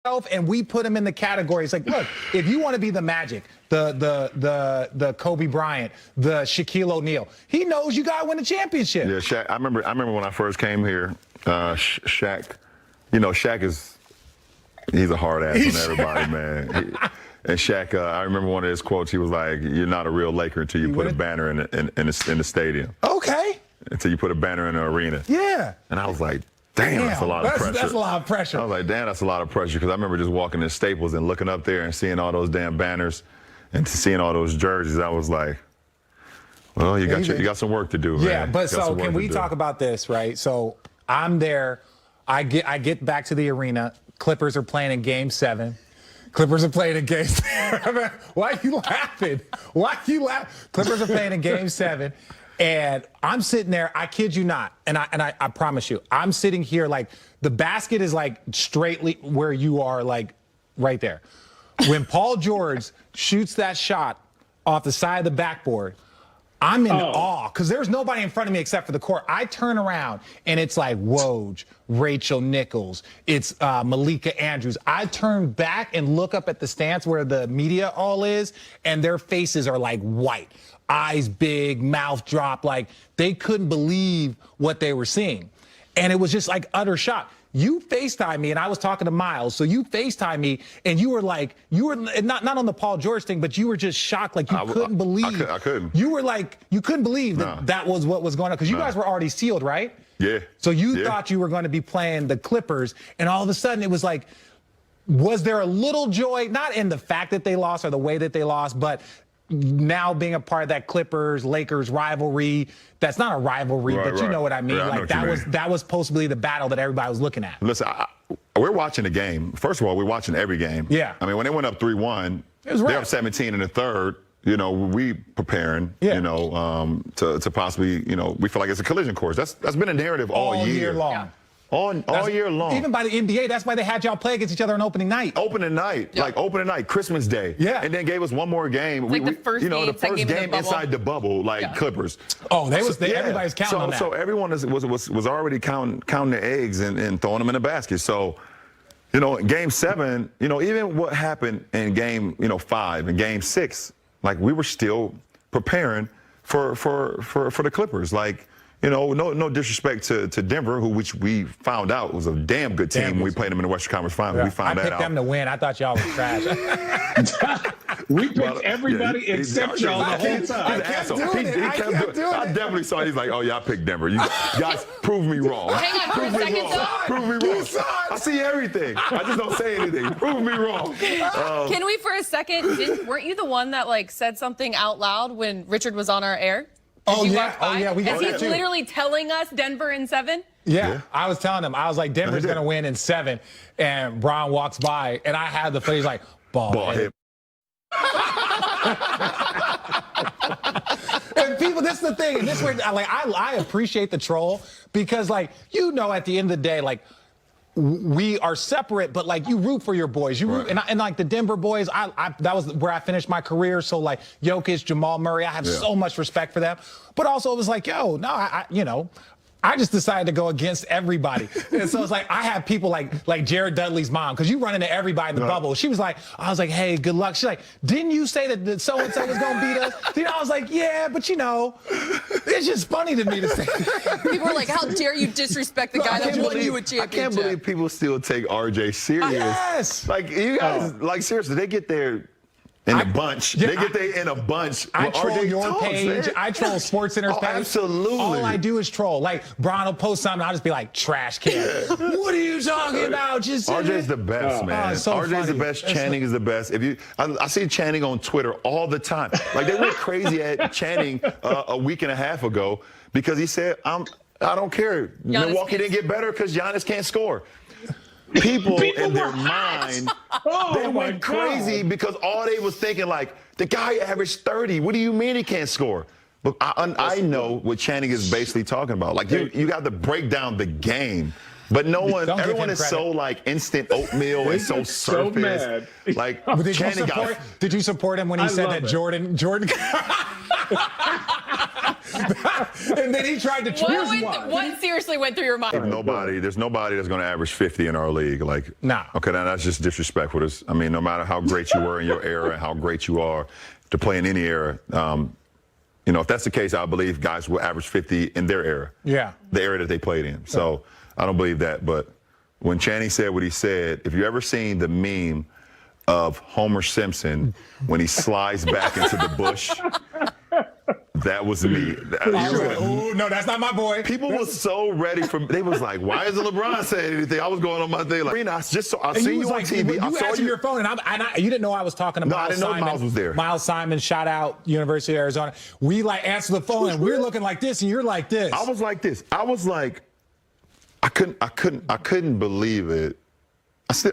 and we put him in the categories. Like, look, if you want to be the Magic, the Kobe Bryant, the Shaquille O'Neal, he knows you got to win a championship. Yeah, Shaq. I remember when I first came here, Shaq. You know, he's a hard ass on everybody, man. And Shaq, I remember one of his quotes. He was like, "You're not a real Laker until you put a banner in the stadium." Okay. Until you put a banner in the arena. Yeah. And I was like, damn, that's a lot of pressure. That's a lot of pressure. I was like, damn, that's a lot of pressure, because I remember just walking in Staples and looking up there and seeing all those damn banners and seeing all those jerseys. I was like, well, you got some work to do, man. Yeah, but so can we talk about this, right? So I'm there. I get back to the arena. Clippers are playing in Game 7. Clippers are playing in Game 7. Why are you laughing? Why are you laughing? Clippers are playing in Game 7. And I'm sitting there, I kid you not, and I promise you, I'm sitting here like the basket is like straightly where you are, like right there. When Paul George shoots that shot off the side of the backboard, I'm in awe, because there's nobody in front of me except for the court. I turn around and it's like Woj, Rachel Nichols, it's Malika Andrews. I turn back and look up at the stands where the media all is, and their faces are like white. Eyes big, mouth drop, like they couldn't believe what they were seeing. And it was just like utter shock. You FaceTime me, and I was talking to Miles, so you FaceTime me, and you were like, not on the Paul George thing, but you were just shocked, like you couldn't believe. I couldn't. You were like, you couldn't believe that was what was going on, because you guys were already sealed, right? Yeah. So you thought you were going to be playing the Clippers, and all of a sudden it was like, was there a little joy, not in the fact that they lost or the way that they lost, but now being a part of that Clippers-Lakers rivalry? That's not a rivalry, but you know what I mean. Yeah, like that was supposedly the battle that everybody was looking at. Listen, we're watching the game. First of all, we're watching every game. Yeah. I mean, when they went up 3-1, they're up 17 in the third. You know, we preparing. You know, to possibly, you know, we feel like it's a collision course. That's been a narrative all year long. Yeah. All year long. Even by the NBA, that's why they had y'all play against each other on opening night. Opening night, like opening night, Christmas Day. Yeah. And then gave us one more game. Like the first game inside the bubble, like Clippers. Oh, everybody's counting on that. So everyone was already counting their eggs and throwing them in the basket. So, you know, Game 7, you know, even what happened in Game 5 and Game 6, like we were still preparing for the Clippers. Like, you know, no disrespect to Denver, which we found out was a damn good team when we played them in the Western Conference Finals. Yeah. We found that out. I picked them to win. I thought y'all was trash. We picked everybody except y'all the whole time. I kept doing it. I definitely saw it. He's like, oh, yeah, I picked Denver. You guys prove me wrong. Hang on for a second, though. Prove me wrong. I see everything. I just don't say anything. Prove me wrong. Can we, for a second, weren't you the one that, like, said something out loud when Richard was on our air? Oh yeah, we got that Is too. he literally telling us Denver in 7? Yeah, I was telling him. I was like, Denver's going to win in 7. And Bron walks by, and I had the phrase like, ball head. And people, this is the thing. And this way, like, I appreciate the troll, because, like, you know, at the end of the day, like, we are separate, but like you root for your boys. You root, and like the Denver boys, that was where I finished my career. So like Jokic, Jamal Murray, I have so much respect for them. But also it was like, yo, no, you know, I just decided to go against everybody. And so it's like, I have people like Jared Dudley's mom, because you run into everybody in the bubble. She was like, I was like, hey, good luck. She's like, didn't you say that so-and-so was going to beat us? You know, I was like, yeah, but you know, it's just funny to me to say that. People were like, how dare you disrespect the guy that won you a championship? I can't believe people still take RJ serious. Yes. Like, you guys, like, seriously, they get there in a bunch. Yeah, they get there in a bunch. I troll your page. I troll SportsCenter's page. Absolutely. All I do is troll. Like, Bron will post something, I'll just be like, trash can. What are you talking about? Just RJ's the best, man. So RJ's the best. Channing is the best. I see Channing on Twitter all the time. Like, they went crazy at Channing a week and a half ago, because he said, I don't care. Milwaukee didn't get better because Giannis can't score. People in their mind, they went crazy because all they was thinking, like, the guy averaged 30. What do you mean he can't score? But I know what Channing is basically talking about. Like, you got to break down the game. But everyone is so like instant oatmeal and so surface. Like, did you support him when he said that Jordan? And then he tried to choose one. What seriously went through your mind? There's nobody that's going to average 50 in our league. Like, nah. Okay, now that's just disrespectful. I mean, no matter how great you were in your era and how great you are to play in any era, you know, if that's the case, I believe guys will average 50 in their era. Yeah. The era that they played in. So I don't believe that. But when Channing said what he said, if you ever seen the meme of Homer Simpson when he slides back into the bush, that was me. Oh, no, that's not my boy. People were so ready for. They was like, "Why isn't LeBron saying anything?" I was going on my thing like, I seen you on TV. You answered your phone, and you didn't know I was talking to Miles. I didn't know Miles was there. Miles Simon, shout out University of Arizona. We like answer the phone, and we're looking like this, and you're like this. I was like this. I was like, I couldn't believe it.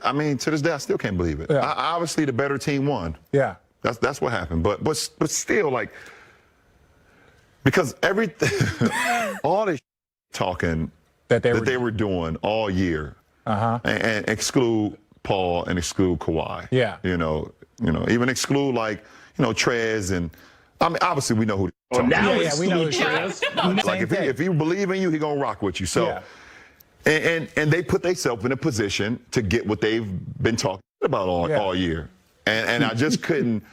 I mean, to this day, I still can't believe it. Yeah. Obviously, the better team won. Yeah, that's what happened. But still, like. Because everything, all this talking that they were doing all year, and exclude Paul and exclude Kawhi. Yeah, you know, even exclude like Trez and I mean, obviously we know who. Oh, now we know who Trez. Like if he believe in you, he gonna rock with you. So, and they put themselves in a position to get what they've been talking about all year, and I just couldn't.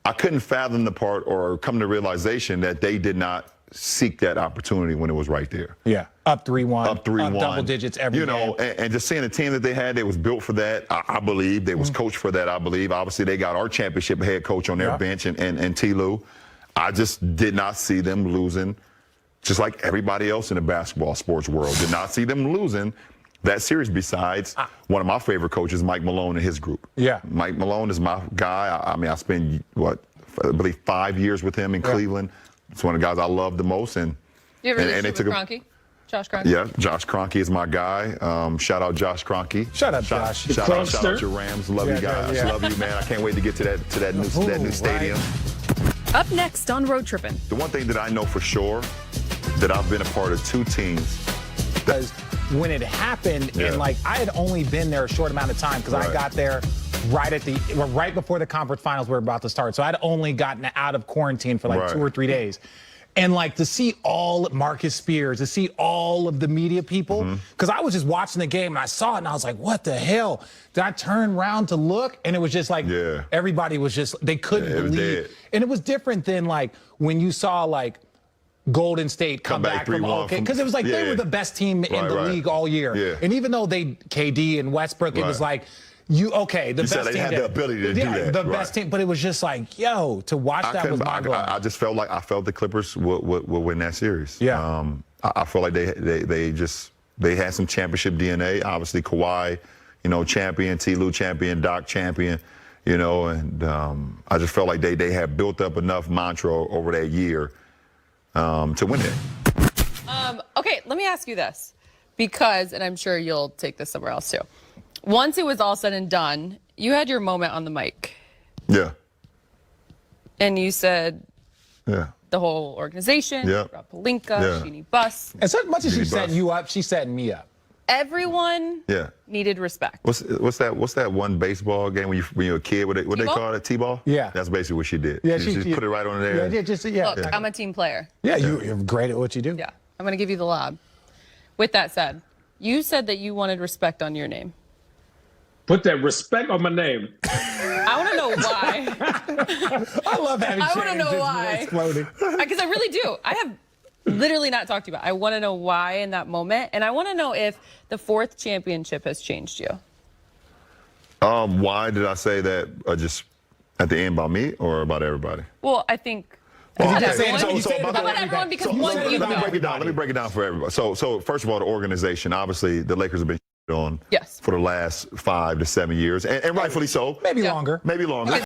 I couldn't fathom the part or come to realization that they did not seek that opportunity when it was right there. Yeah, up 3-1, up 3-1, double digits every game. And just seeing the team that they had, they was built for that. I believe they was coached for that. I believe. Obviously, they got our championship head coach on their bench and T. Lue. I just did not see them losing, just like everybody else in the basketball sports world. Did not see them losing that series besides one of my favorite coaches, Mike Malone, and his group. Yeah. Mike Malone is my guy. I mean, I spent, I believe 5 years with him in Cleveland. It's one of the guys I love the most. And you ever and they took Kroenke? Josh Kroenke? Yeah, Josh Kroenke is my guy. Shout out Josh Kroenke. Shout out Josh. Shout out your Rams. Love you guys. Love you, man. I can't wait to get to that new stadium. Up next on Road Trippin'. The one thing that I know for sure that I've been a part of two teams. Because when it happened, and like I had only been there a short amount of time because I got there right before the conference finals were about to start. So I'd only gotten out of quarantine for like 2 or 3 days. And like to see all Marcus Spears, to see all of the media people, because I was just watching the game and I saw it and I was like, what the hell? Did I turn around to look? And it was just like, everybody was just, they couldn't believe. And it was different than like when you saw like Golden State come back from because it was like they were the best team in the league all year. And even though KD and Westbrook, it was like, the best team. They had the ability to do that. The best team, but it was just like, yo, to watch that was mind-blowing. I just felt like the Clippers would win that series. Yeah. I feel like they had some championship DNA. Obviously, Kawhi, champion, T. Lue champion, Doc champion, and I just felt like they had built up enough mantra over that year to win it. Okay, let me ask you this, because, and I'm sure you'll take this somewhere else too. Once it was all said and done, you had your moment on the mic. Yeah. And you said the whole organization, Rob Pelinka, Jeannie Buss. As much as she set you up, she's setting me up. Everyone needed respect. What's that one baseball game when you're a kid? What they call it, T-ball? Yeah. That's basically what she did. Yeah, she put it right on there. Look, I'm a team player. Yeah, you're great at what you do. Yeah. I'm going to give you the lob. With that said, you said that you wanted respect on your name. Put that respect on my name. I want to know why. I love having I want to know why. Because I really do. I have literally not talked to you about it. I want to know why in that moment. And I want to know if the 4th championship has changed you. Why did I say that just at the end about me or about everybody? Well, I think... Let me break it down for everybody. So first of all, the organization. Obviously, the Lakers have been on for the last 5 to 7 years, and rightfully so. Maybe longer. Maybe longer.